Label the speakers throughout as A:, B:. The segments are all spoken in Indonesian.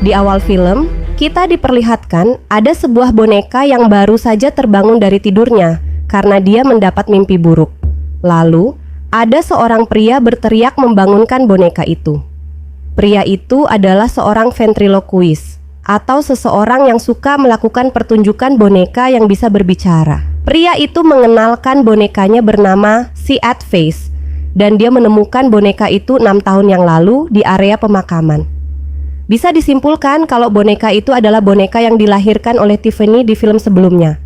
A: Di awal film, kita diperlihatkan ada sebuah boneka yang baru saja terbangun dari tidurnya karena dia mendapat mimpi buruk. Lalu, ada seorang pria berteriak membangunkan boneka itu. Pria itu adalah seorang ventriloquist atau seseorang yang suka melakukan pertunjukan boneka yang bisa berbicara. Pria itu mengenalkan bonekanya bernama Seat Face dan dia menemukan boneka itu 6 tahun yang lalu di area pemakaman. Bisa disimpulkan kalau boneka itu adalah boneka yang dilahirkan oleh Tiffany di film sebelumnya.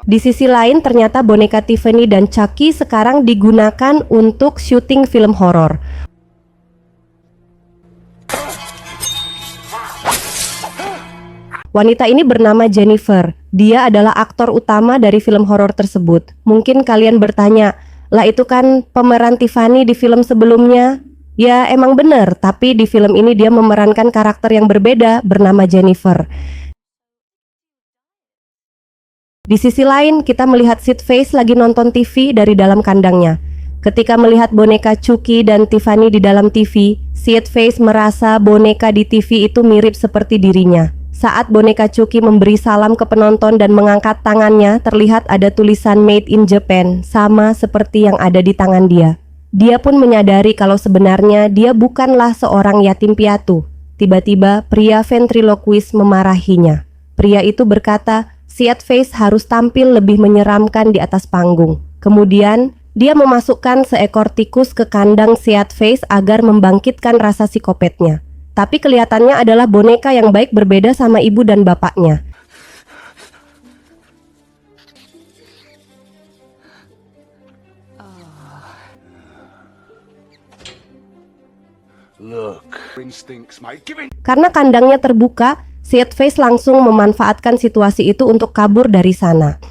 A: Di sisi lain, ternyata boneka Tiffany dan Chucky sekarang digunakan untuk syuting film horor. Wanita ini bernama Jennifer. Dia adalah aktor utama dari film horor tersebut. Mungkin kalian bertanya, lah itu kan pemeran Tiffany di film sebelumnya. Ya emang bener, tapi di film ini dia memerankan karakter yang berbeda bernama Jennifer. Di sisi lain, kita melihat Sid Face lagi nonton TV dari dalam kandangnya. Ketika melihat boneka Chucky dan Tiffany di dalam TV, Sid Face merasa boneka di TV itu mirip seperti dirinya. Saat boneka Chucky memberi salam ke penonton dan mengangkat tangannya, terlihat ada tulisan Made in Japan, sama seperti yang ada di tangan dia. Dia pun menyadari kalau sebenarnya dia bukanlah seorang yatim piatu. Tiba-tiba, pria ventriloquist memarahinya. Pria itu berkata, Seat Face harus tampil lebih menyeramkan di atas panggung. Kemudian, dia memasukkan seekor tikus ke kandang Seat Face agar membangkitkan rasa psikopatnya. Tapi kelihatannya adalah boneka yang baik berbeda sama ibu dan bapaknya. Karena kandangnya terbuka, Seat Face langsung memanfaatkan situasi itu untuk kabur dari sana.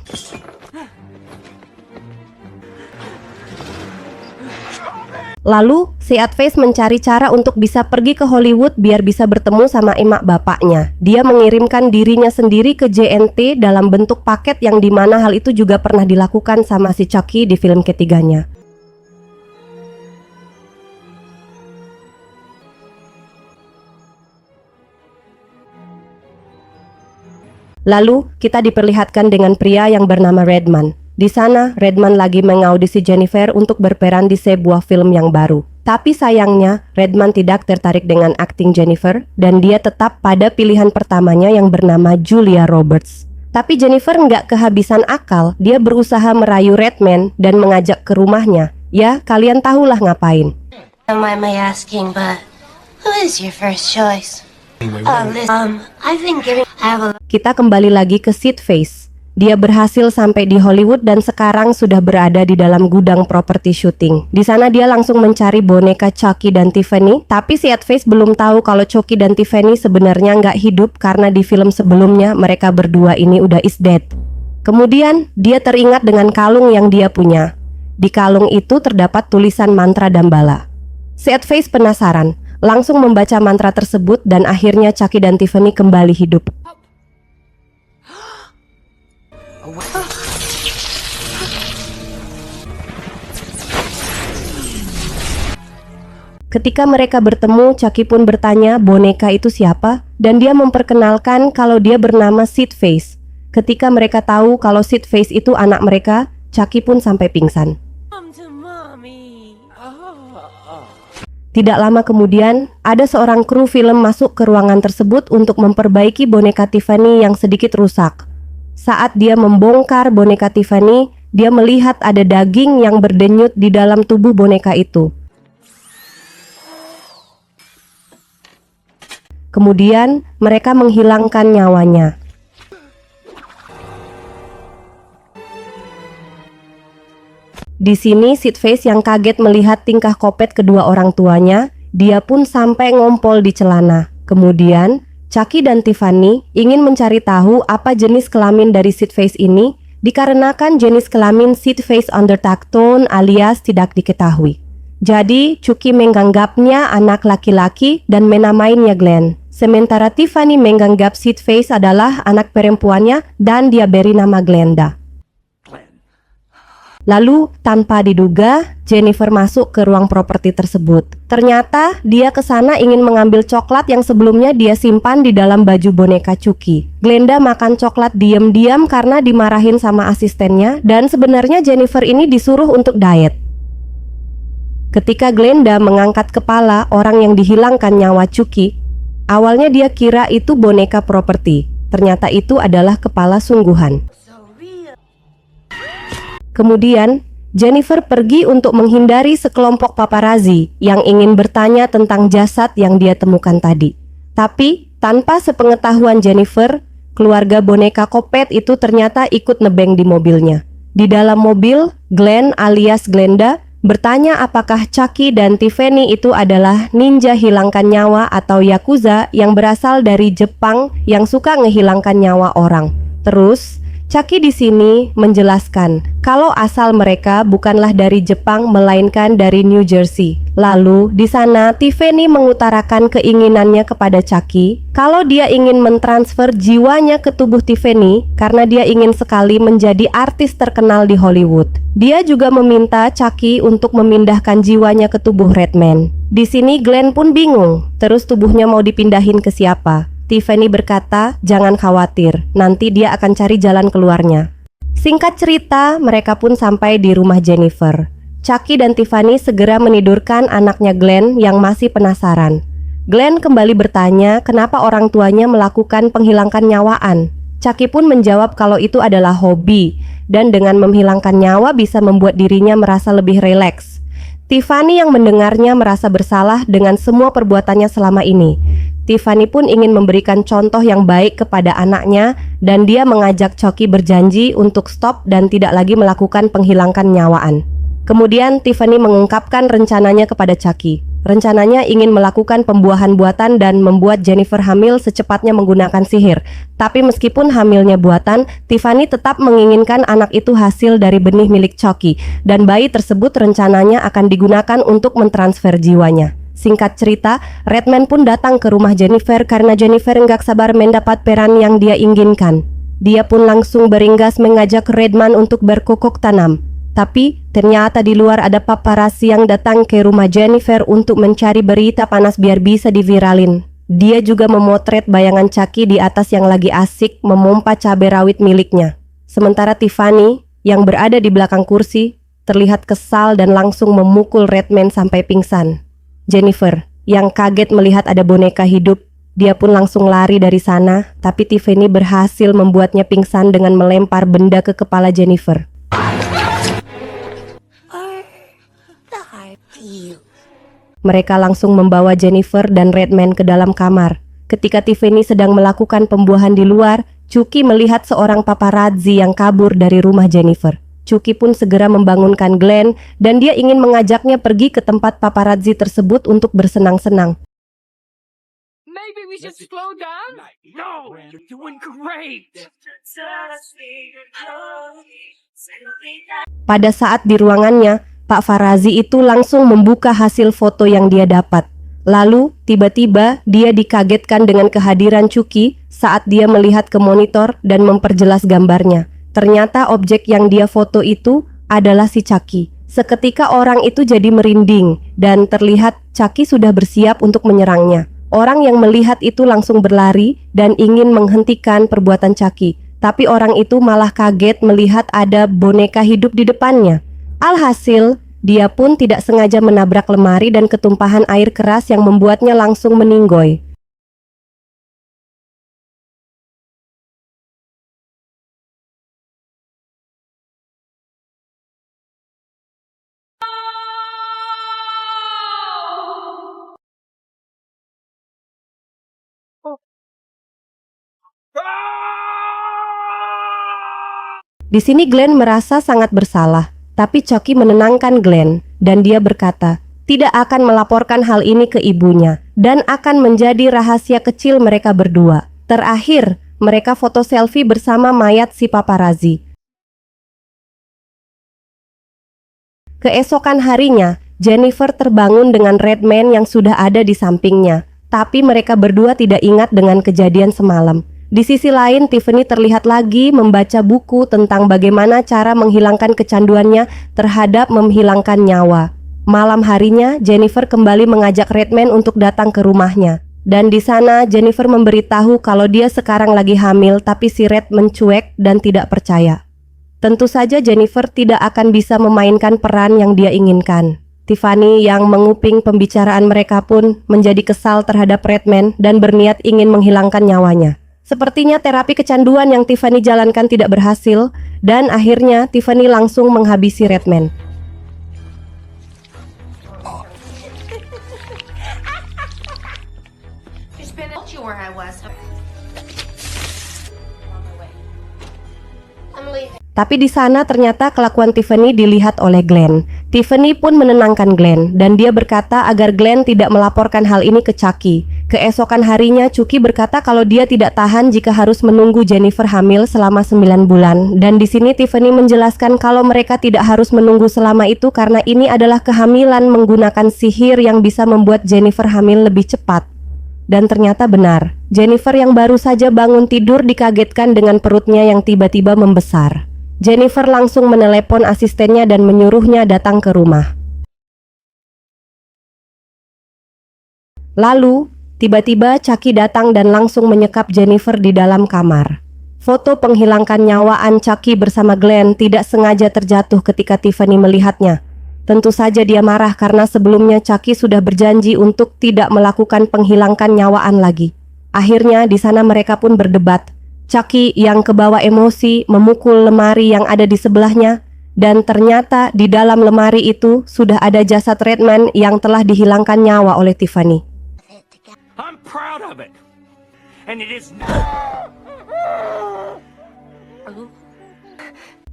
A: Lalu, Seat Face mencari cara untuk bisa pergi ke Hollywood biar bisa bertemu sama emak bapaknya. Dia mengirimkan dirinya sendiri ke JNT dalam bentuk paket yang dimana hal itu juga pernah dilakukan sama si Chucky di film ketiganya. Lalu, kita diperlihatkan dengan pria yang bernama Redman. Di sana, Redman lagi mengaudisi Jennifer untuk berperan di sebuah film yang baru. Tapi sayangnya, Redman tidak tertarik dengan akting Jennifer dan dia tetap pada pilihan pertamanya yang bernama Julia Roberts. Tapi Jennifer nggak kehabisan akal, dia berusaha merayu Redman dan mengajak ke rumahnya. Ya, kalian tahulah ngapain. Kita kembali lagi ke Sid Face. Dia berhasil sampai di Hollywood dan sekarang sudah berada di dalam gudang properti syuting. Di sana dia langsung mencari boneka Chucky dan Tiffany, tapi Sid Face belum tahu kalau Chucky dan Tiffany sebenarnya nggak hidup karena di film sebelumnya mereka berdua ini udah is dead. Kemudian dia teringat dengan kalung yang dia punya. Di kalung itu terdapat tulisan mantra Dambala. Sid Face penasaran, langsung membaca mantra tersebut dan akhirnya Chucky dan Tiffany kembali hidup. Ketika mereka bertemu, Chucky pun bertanya boneka itu siapa dan dia memperkenalkan kalau dia bernama Sid Face. Ketika mereka tahu kalau Sid Face itu anak mereka, Chucky pun sampai pingsan. Tidak lama kemudian, ada seorang kru film masuk ke ruangan tersebut untuk memperbaiki boneka Tiffany yang sedikit rusak. Saat dia membongkar boneka Tiffany, dia melihat ada daging yang berdenyut di dalam tubuh boneka itu. Kemudian mereka menghilangkan nyawanya. Di sini Sid Face yang kaget melihat tingkah kopet kedua orang tuanya, dia pun sampai ngompol di celana. Kemudian Chucky dan Tiffany ingin mencari tahu apa jenis kelamin dari Sid Face ini, dikarenakan jenis kelamin Sid Face Undertone alias tidak diketahui. Jadi Chucky menganggapnya anak laki-laki dan menamainya Glenn. Sementara Tiffany menganggap Sid Face adalah anak perempuannya dan dia beri nama Glenda. Lalu, tanpa diduga, Jennifer masuk ke ruang properti tersebut. Ternyata, dia ke sana ingin mengambil coklat yang sebelumnya dia simpan di dalam baju boneka Chucky. Glenda makan coklat diam-diam karena dimarahin sama asistennya, dan sebenarnya Jennifer ini disuruh untuk diet. Ketika Glenda mengangkat kepala orang yang dihilangkan nyawa Chucky, awalnya dia kira itu boneka properti. Ternyata itu adalah kepala sungguhan. Kemudian, Jennifer pergi untuk menghindari sekelompok paparazzi yang ingin bertanya tentang jasad yang dia temukan tadi. Tapi, tanpa sepengetahuan Jennifer, keluarga boneka Kopet itu ternyata ikut nebeng di mobilnya. Di dalam mobil, Glenn alias Glenda bertanya apakah Chucky dan Tiffany itu adalah ninja hilangkan nyawa atau yakuza yang berasal dari Jepang yang suka ngehilangkan nyawa orang. Terus, Chucky di sini menjelaskan kalau asal mereka bukanlah dari Jepang melainkan dari New Jersey. Lalu di sana Tiffany mengutarakan keinginannya kepada Chucky kalau dia ingin mentransfer jiwanya ke tubuh Tiffany karena dia ingin sekali menjadi artis terkenal di Hollywood. Dia juga meminta Chucky untuk memindahkan jiwanya ke tubuh Redman. Di sini Glenn pun bingung, terus tubuhnya mau dipindahin ke siapa? Tiffany berkata, jangan khawatir, nanti dia akan cari jalan keluarnya. Singkat cerita, mereka pun sampai di rumah Jennifer. Chucky dan Tiffany segera menidurkan anaknya Glenn yang masih penasaran. Glenn kembali bertanya kenapa orang tuanya melakukan penghilangkan nyawaan. Chucky pun menjawab kalau itu adalah hobi, dan dengan menghilangkan nyawa bisa membuat dirinya merasa lebih rileks. Tiffany yang mendengarnya merasa bersalah dengan semua perbuatannya selama ini. Tiffany pun ingin memberikan contoh yang baik kepada anaknya dan dia mengajak Chucky berjanji untuk stop dan tidak lagi melakukan penghilangkan nyawaan. Kemudian Tiffany mengungkapkan rencananya kepada Chucky. Rencananya ingin melakukan pembuahan buatan dan membuat Jennifer hamil secepatnya menggunakan sihir. Tapi meskipun hamilnya buatan, Tiffany tetap menginginkan anak itu hasil dari benih milik Chucky dan bayi tersebut rencananya akan digunakan untuk mentransfer jiwanya. Singkat cerita, Redman pun datang ke rumah Jennifer karena Jennifer nggak sabar mendapat peran yang dia inginkan. Dia pun langsung beringas mengajak Redman untuk bercocok tanam. Tapi ternyata di luar ada paparazzi yang datang ke rumah Jennifer untuk mencari berita panas biar bisa diviralin. Dia juga memotret bayangan Chucky di atas yang lagi asik memompa cabai rawit miliknya. Sementara Tiffany yang berada di belakang kursi terlihat kesal dan langsung memukul Redman sampai pingsan. Jennifer yang kaget melihat ada boneka hidup, dia pun langsung lari dari sana, tapi Tiffany berhasil membuatnya pingsan dengan melempar benda ke kepala Jennifer. Mereka langsung membawa Jennifer dan Redman ke dalam kamar. Ketika Tiffany sedang melakukan pembuahan di luar, Chucky melihat seorang paparazzi yang kabur dari rumah Jennifer. Chucky pun segera membangunkan Glenn dan dia ingin mengajaknya pergi ke tempat paparazzi tersebut untuk bersenang-senang.
B: Maybe we should slow down? No, you're doing great.
A: Pada saat di ruangannya, Pak Farazi itu langsung membuka hasil foto yang dia dapat. Lalu, tiba-tiba dia dikagetkan dengan kehadiran Chucky saat dia melihat ke monitor dan memperjelas gambarnya. Ternyata objek yang dia foto itu adalah si Chucky. Seketika orang itu jadi merinding dan terlihat Chucky sudah bersiap untuk menyerangnya. Orang yang melihat itu langsung berlari dan ingin menghentikan perbuatan Chucky. Tapi orang itu malah kaget melihat ada boneka hidup di depannya. Alhasil, dia pun tidak sengaja menabrak lemari dan ketumpahan air keras yang membuatnya langsung meninggoy. Di sini Glenn merasa sangat bersalah, tapi Chucky menenangkan Glenn dan dia berkata, tidak akan melaporkan hal ini ke ibunya dan akan menjadi rahasia kecil mereka berdua. Terakhir, mereka foto selfie bersama mayat si paparazzi. Keesokan harinya, Jennifer terbangun dengan Redman yang sudah ada di sampingnya, tapi mereka berdua tidak ingat dengan kejadian semalam. Di sisi lain, Tiffany terlihat lagi membaca buku tentang bagaimana cara menghilangkan kecanduannya terhadap menghilangkan nyawa. Malam harinya, Jennifer kembali mengajak Redman untuk datang ke rumahnya. Dan di sana, Jennifer memberitahu kalau dia sekarang lagi hamil, tapi si Red mencuek dan tidak percaya. Tentu saja Jennifer tidak akan bisa memainkan peran yang dia inginkan. Tiffany yang menguping pembicaraan mereka pun menjadi kesal terhadap Redman dan berniat ingin menghilangkan nyawanya. Sepertinya terapi kecanduan yang Tiffany jalankan tidak berhasil, dan akhirnya Tiffany langsung menghabisi Redman. Tapi di sana ternyata kelakuan Tiffany dilihat oleh Glenn. Tiffany pun menenangkan Glenn dan dia berkata agar Glenn tidak melaporkan hal ini ke Chucky. Keesokan harinya Chucky berkata kalau dia tidak tahan jika harus menunggu Jennifer hamil selama 9 bulan. Dan di sini Tiffany menjelaskan kalau mereka tidak harus menunggu selama itu karena ini adalah kehamilan menggunakan sihir yang bisa membuat Jennifer hamil lebih cepat. Dan ternyata benar, Jennifer yang baru saja bangun tidur dikagetkan dengan perutnya yang tiba-tiba membesar. Jennifer langsung menelepon asistennya dan menyuruhnya datang ke rumah. Lalu, tiba-tiba Chucky datang dan langsung menyekap Jennifer di dalam kamar. Foto penghilangkan nyawaan Chucky bersama Glenn tidak sengaja terjatuh ketika Tiffany melihatnya. Tentu saja dia marah karena sebelumnya Chucky sudah berjanji untuk tidak melakukan penghilangkan nyawaan lagi. Akhirnya di sana mereka pun berdebat. Chucky yang kebawa emosi memukul lemari yang ada di sebelahnya, dan ternyata di dalam lemari itu sudah ada jasad Redman yang telah dihilangkan nyawa oleh Tiffany.
B: I'm proud of it. And it is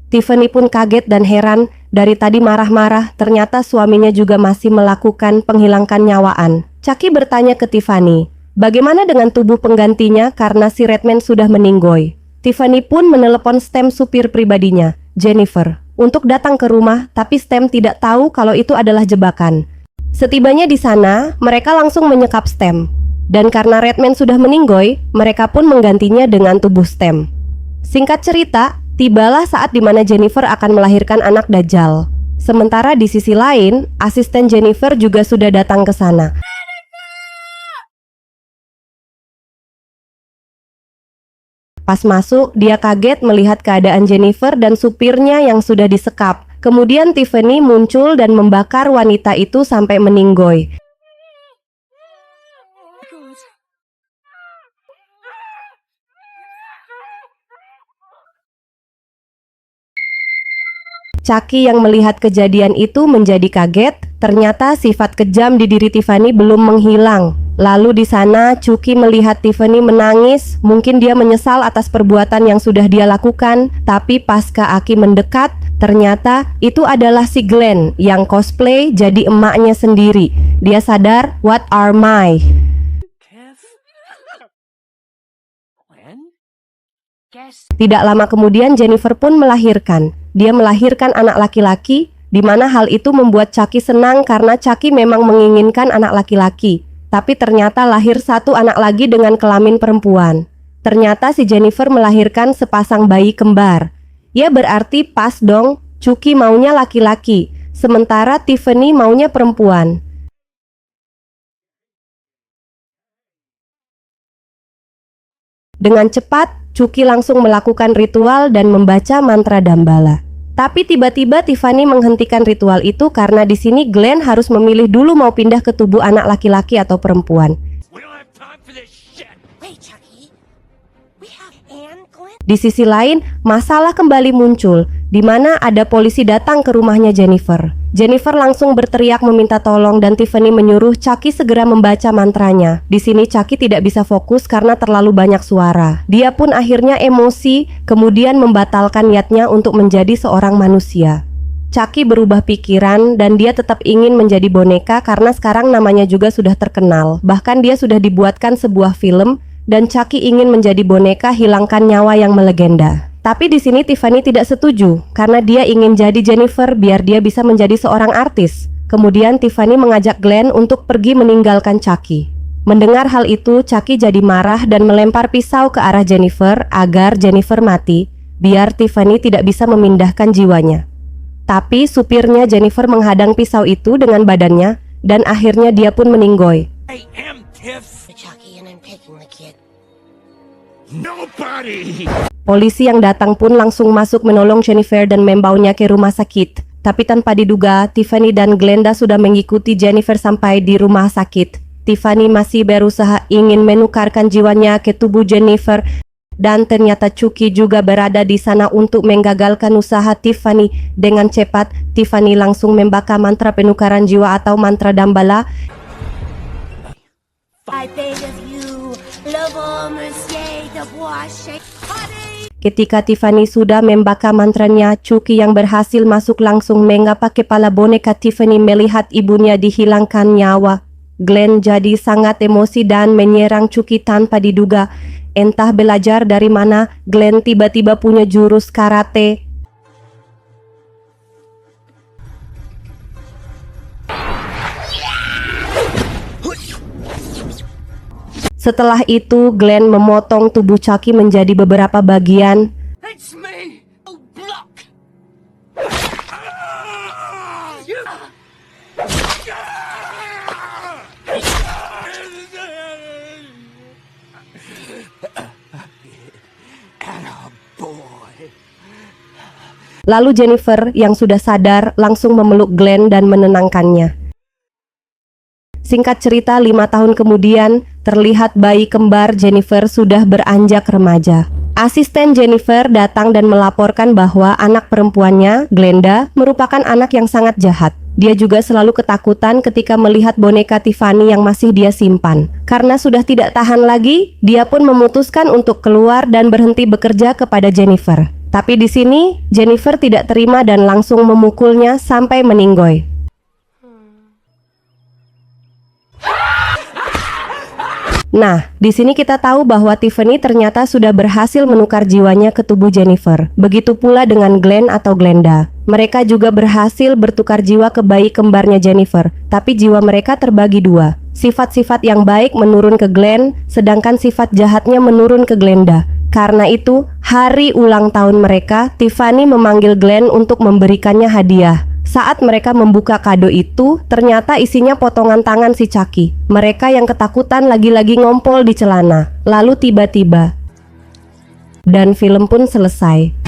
A: Tiffany pun kaget dan heran, dari tadi marah-marah, ternyata suaminya juga masih melakukan penghilangkan nyawaan. Chucky bertanya ke Tiffany, bagaimana dengan tubuh penggantinya karena si Redman sudah meninggoy? Tiffany pun menelepon Stem supir pribadinya, Jennifer, untuk datang ke rumah, tapi Stem tidak tahu kalau itu adalah jebakan. Setibanya di sana, mereka langsung menyekap Stem. Dan karena Redman sudah meninggoy, mereka pun menggantinya dengan tubuh Stem. Singkat cerita, tibalah saat dimana Jennifer akan melahirkan anak Dajjal. Sementara di sisi lain, asisten Jennifer juga sudah datang ke sana. Pas masuk, dia kaget melihat keadaan Jennifer dan supirnya yang sudah disekap. Kemudian Tiffany muncul dan membakar wanita itu sampai meninggoy. Chucky yang melihat kejadian itu menjadi kaget. Ternyata sifat kejam di diri Tiffany belum menghilang. Lalu di sana Chucky melihat Tiffany menangis. Mungkin dia menyesal atas perbuatan yang sudah dia lakukan. Tapi pasca Aki mendekat, ternyata itu adalah si Glenn yang cosplay jadi emaknya sendiri. Dia sadar, what are my? Tidak lama kemudian Jennifer pun melahirkan. Dia melahirkan anak laki-laki, di mana hal itu membuat Chucky senang karena Chucky memang menginginkan anak laki-laki. Tapi ternyata lahir satu anak lagi dengan kelamin perempuan. Ternyata si Jennifer melahirkan sepasang bayi kembar. Ya berarti pas dong, Chucky maunya laki-laki, sementara Tiffany maunya perempuan. Dengan cepat, Chucky langsung melakukan ritual dan membaca mantra Dambala. Tapi tiba-tiba Tiffany menghentikan ritual itu karena di sini Glenn harus memilih dulu mau pindah ke tubuh anak laki-laki atau perempuan. Di sisi lain, masalah kembali muncul, di mana ada polisi datang ke rumahnya Jennifer. Jennifer langsung berteriak meminta tolong dan Tiffany menyuruh Chucky segera membaca mantranya. Di sini Chucky tidak bisa fokus karena terlalu banyak suara. Dia pun akhirnya emosi, kemudian membatalkan niatnya untuk menjadi seorang manusia. Chucky berubah pikiran dan dia tetap ingin menjadi boneka karena sekarang namanya juga sudah terkenal. Bahkan dia sudah dibuatkan sebuah film. Dan Chucky ingin menjadi boneka hilangkan nyawa yang melegenda. Tapi di sini Tiffany tidak setuju karena dia ingin jadi Jennifer biar dia bisa menjadi seorang artis. Kemudian Tiffany mengajak Glenn untuk pergi meninggalkan Chucky. Mendengar hal itu, Chucky jadi marah dan melempar pisau ke arah Jennifer agar Jennifer mati, biar Tiffany tidak bisa memindahkan jiwanya. Tapi supirnya Jennifer menghadang pisau itu dengan badannya dan akhirnya dia pun meninggoy.
C: I am Tiff.
D: Chucky, and I'm taking the kid.
C: Nobody.
A: Polisi yang datang pun langsung masuk menolong Jennifer dan membawanya ke rumah sakit. Tapi tanpa diduga, Tiffany dan Glenda sudah mengikuti Jennifer sampai di rumah sakit. Tiffany masih berusaha ingin menukarkan jiwanya ke tubuh Jennifer dan ternyata Chucky juga berada di sana untuk menggagalkan usaha Tiffany. Dengan cepat, Tiffany langsung membaca mantra penukaran jiwa atau mantra Dambala.
D: I beg of you, le bon monsieur de bois.
A: Ketika Tiffany sudah membaca mantranya, Chucky yang berhasil masuk langsung mengapa kepala boneka Tiffany melihat ibunya dihilangkan nyawa. Glenn jadi sangat emosi dan menyerang Chucky tanpa diduga. Entah belajar dari mana, Glenn tiba-tiba punya jurus karate. Setelah itu, Glenn memotong tubuh Chucky menjadi beberapa bagian.
B: It's me! Oh, block!
A: Lalu Jennifer yang sudah sadar langsung memeluk Glenn dan menenangkannya. Singkat cerita, 5 tahun kemudian, terlihat bayi kembar Jennifer sudah beranjak remaja. Asisten Jennifer datang dan melaporkan bahwa anak perempuannya, Glenda, merupakan anak yang sangat jahat. Dia juga selalu ketakutan ketika melihat boneka Tiffany yang masih dia simpan. Karena sudah tidak tahan lagi, dia pun memutuskan untuk keluar dan berhenti bekerja kepada Jennifer. Tapi di sini, Jennifer tidak terima dan langsung memukulnya sampai meninggoy. Nah, di sini kita tahu bahwa Tiffany ternyata sudah berhasil menukar jiwanya ke tubuh Jennifer. Begitu pula dengan Glenn atau Glenda. Mereka juga berhasil bertukar jiwa ke bayi kembarnya Jennifer, tapi jiwa mereka terbagi dua. Sifat-sifat yang baik menurun ke Glenn, sedangkan sifat jahatnya menurun ke Glenda. Karena itu, hari ulang tahun mereka, Tiffany memanggil Glenn untuk memberikannya hadiah. Saat mereka membuka kado itu, ternyata isinya potongan tangan si Chucky. Mereka yang ketakutan lagi-lagi ngompol di celana. Lalu tiba-tiba, dan film pun selesai.